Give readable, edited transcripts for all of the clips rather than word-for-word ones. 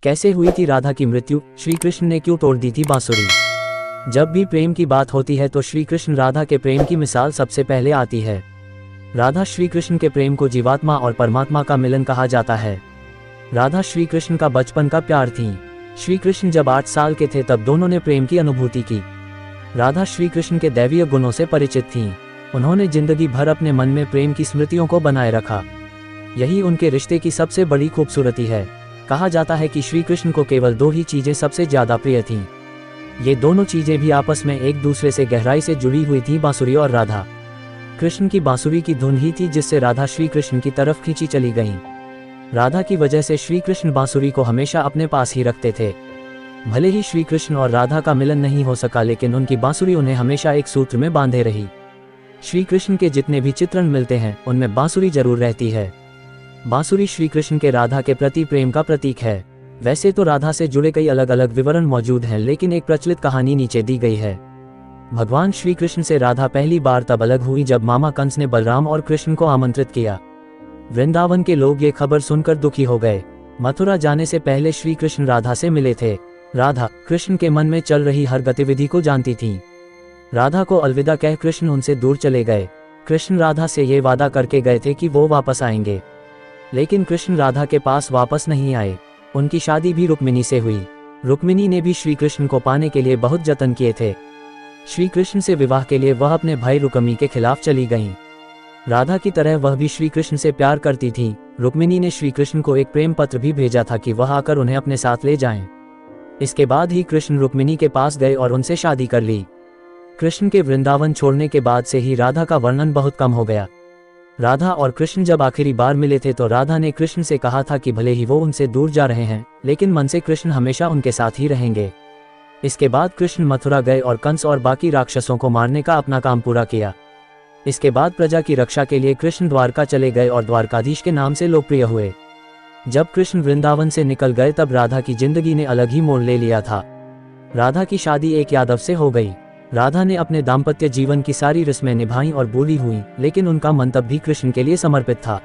कैसे हुई थी राधा की मृत्यु? श्री कृष्ण ने क्यों तोड़ दी थी बांसुरी? जब भी प्रेम की बात होती है तो श्री कृष्ण राधा के प्रेम की मिसाल सबसे पहले आती है। राधा श्री कृष्ण के प्रेम को जीवात्मा और परमात्मा का मिलन कहा जाता है। राधा श्री कृष्ण का बचपन का प्यार थी। श्री कृष्ण जब 8 साल के थे तब दोनों ने प्रेम की अनुभूति की। राधा श्री कृष्ण के दैवीय गुणों से परिचित थीं। उन्होंने जिंदगी भर अपने मन में प्रेम की स्मृतियों को बनाए रखा। यही उनके रिश्ते की सबसे बड़ी खूबसूरती है। कहा जाता है कि श्री कृष्ण को केवल 2 ही चीजें सबसे ज्यादा प्रिय थीं। ये दोनों चीजें भी आपस में एक दूसरे से गहराई से जुड़ी हुई थी, बांसुरी और राधा। कृष्ण की बांसुरी की धुन ही थी जिससे राधा श्री कृष्ण की तरफ खींची चली गईं। राधा की वजह से श्री कृष्ण बांसुरी को हमेशा अपने पास ही रखते थे। भले ही श्री कृष्ण और राधा का मिलन नहीं हो सका, लेकिन उनकी बांसुरी उन्हें हमेशा एक सूत्र में बांधे रही। श्री कृष्ण के जितने भी चित्रण मिलते हैं उनमें बांसुरी जरूर रहती है। बांसुरी श्री कृष्ण के राधा के प्रति प्रेम का प्रतीक है। वैसे तो राधा से जुड़े कई अलग अलग विवरण मौजूद हैं, लेकिन एक प्रचलित कहानी नीचे दी गई है। भगवान श्री कृष्ण से राधा पहली बार तब अलग हुई जब मामा कंस ने बलराम और कृष्ण को आमंत्रित किया। वृंदावन के लोग ये खबर सुनकर दुखी हो गए। मथुरा जाने से पहले श्री कृष्ण राधा से मिले थे। राधा कृष्ण के मन में चल रही हर गतिविधि को जानती थी। राधा को अलविदा कह कृष्ण उनसे दूर चले गए। कृष्ण राधा से ये वादा करके गए थे कि वो वापस आएंगे, लेकिन कृष्ण राधा के पास वापस नहीं आए। उनकी शादी भी रुक्मिणी से हुई। रुक्मिणी ने भी श्री कृष्ण को पाने के लिए बहुत जतन किए थे। श्री कृष्ण से विवाह के लिए वह अपने भाई रुक्मी के खिलाफ चली गईं। राधा की तरह वह भी श्री कृष्ण से प्यार करती थी। रुक्मिणी ने श्री कृष्ण को एक प्रेम पत्र भी भेजा था कि वह आकर उन्हें अपने साथ ले जाएं। इसके बाद ही कृष्ण रुक्मिणी के पास गए और उनसे शादी कर ली। कृष्ण के वृंदावन छोड़ने के बाद से ही राधा का वर्णन बहुत कम हो गया। राधा और कृष्ण जब आखिरी बार मिले थे तो राधा ने कृष्ण से कहा था कि भले ही वो उनसे दूर जा रहे हैं, लेकिन मन से कृष्ण हमेशा उनके साथ ही रहेंगे। इसके बाद कृष्ण मथुरा गए और कंस और बाकी राक्षसों को मारने का अपना काम पूरा किया। इसके बाद प्रजा की रक्षा के लिए कृष्ण द्वारका चले गए और द्वारकाधीश के नाम से लोकप्रिय हुए। जब कृष्ण वृंदावन से निकल गए तब राधा की जिंदगी ने अलग ही मोड़ ले लिया था। राधा की शादी एक यादव से हो गई। राधा ने अपने दाम्पत्य जीवन की सारी रस्में निभाई और बूढ़ी हुई, लेकिन उनका मन तब भी कृष्ण के लिए समर्पित था।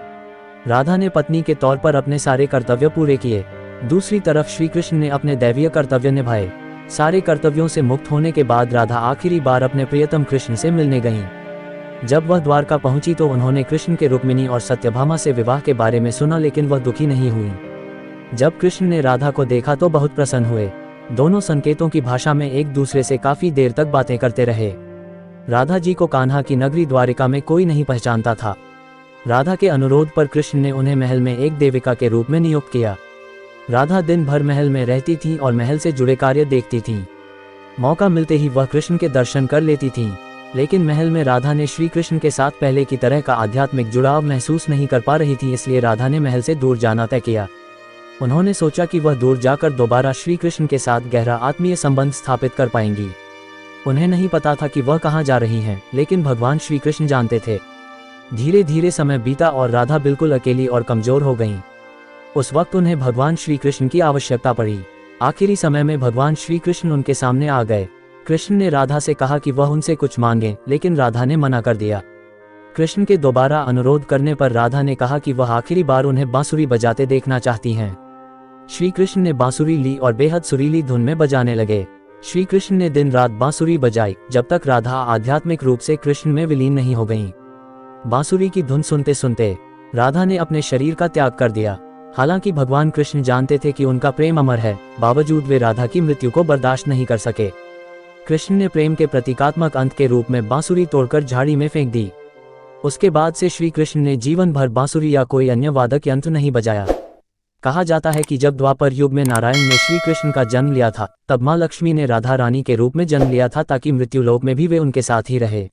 राधा ने पत्नी के तौर पर अपने सारे कर्तव्य पूरे किए। दूसरी तरफ श्री कृष्ण ने अपने दैवीय कर्तव्य निभाए। सारे कर्तव्यों से मुक्त होने के बाद राधा आखिरी बार अपने प्रियतम कृष्ण से मिलने गईं। जब वह द्वारका पहुंची तो उन्होंने कृष्ण के रुक्मिणी और सत्यभामा से विवाह के बारे में सुना, लेकिन वह दुखी नहीं हुई। जब कृष्ण ने राधा को देखा तो बहुत प्रसन्न हुए। दोनों संकेतों की भाषा में एक दूसरे से काफी देर तक बातें करते रहे। राधा जी को कान्हा की नगरी द्वारिका में कोई नहीं पहचानता था। राधा के अनुरोध पर कृष्ण ने उन्हें महल में एक देविका के रूप में नियुक्त किया। राधा दिन भर महल में रहती थी और महल से जुड़े कार्य देखती थी। मौका मिलते ही वह कृष्ण के दर्शन कर लेती थी, लेकिन महल में राधा ने श्री कृष्ण के साथ पहले की तरह का आध्यात्मिक जुड़ाव महसूस नहीं कर पा रही थी, इसलिए राधा ने महल से दूर जाना तय किया। उन्होंने सोचा कि वह दूर जाकर दोबारा श्री कृष्ण के साथ गहरा आत्मीय संबंध स्थापित कर पाएंगी। उन्हें नहीं पता था कि वह कहाँ जा रही हैं, लेकिन भगवान श्री कृष्ण जानते थे। धीरे धीरे समय बीता और राधा बिल्कुल अकेली और कमजोर हो गईं। उस वक्त उन्हें भगवान श्री कृष्ण की आवश्यकता पड़ी। आखिरी समय में भगवान श्री कृष्ण उनके सामने आ गए। कृष्ण ने राधा से कहा कि वह उनसे कुछ मांगे, लेकिन राधा ने मना कर दिया। कृष्ण के दोबारा अनुरोध करने पर राधा ने कहा कि वह आखिरी बार उन्हें बांसुरी बजाते देखना चाहती हैं। श्री कृष्ण ने बांसुरी ली और बेहद सुरीली धुन में बजाने लगे। श्री कृष्ण ने दिन रात बांसुरी बजाई जब तक राधा आध्यात्मिक रूप से कृष्ण में विलीन नहीं हो गईं। बांसुरी की धुन सुनते सुनते राधा ने अपने शरीर का त्याग कर दिया। हालांकि भगवान कृष्ण जानते थे कि उनका प्रेम अमर है, बावजूद वे राधा की मृत्यु को बर्दाश्त नहीं कर सके। कृष्ण ने प्रेम के प्रतीकात्मक अंत के रूप में बांसुरी तोड़कर झाड़ी में फेंक दी। उसके बाद से श्री कृष्ण ने जीवन भर बांसुरी या कोई अन्य वादक यंत्र नहीं बजाया। कहा जाता है कि जब द्वापर युग में नारायण ने श्री कृष्ण का जन्म लिया था, तब मां लक्ष्मी ने राधा रानी के रूप में जन्म लिया था ताकि मृत्युलोक में भी वे उनके साथ ही रहे।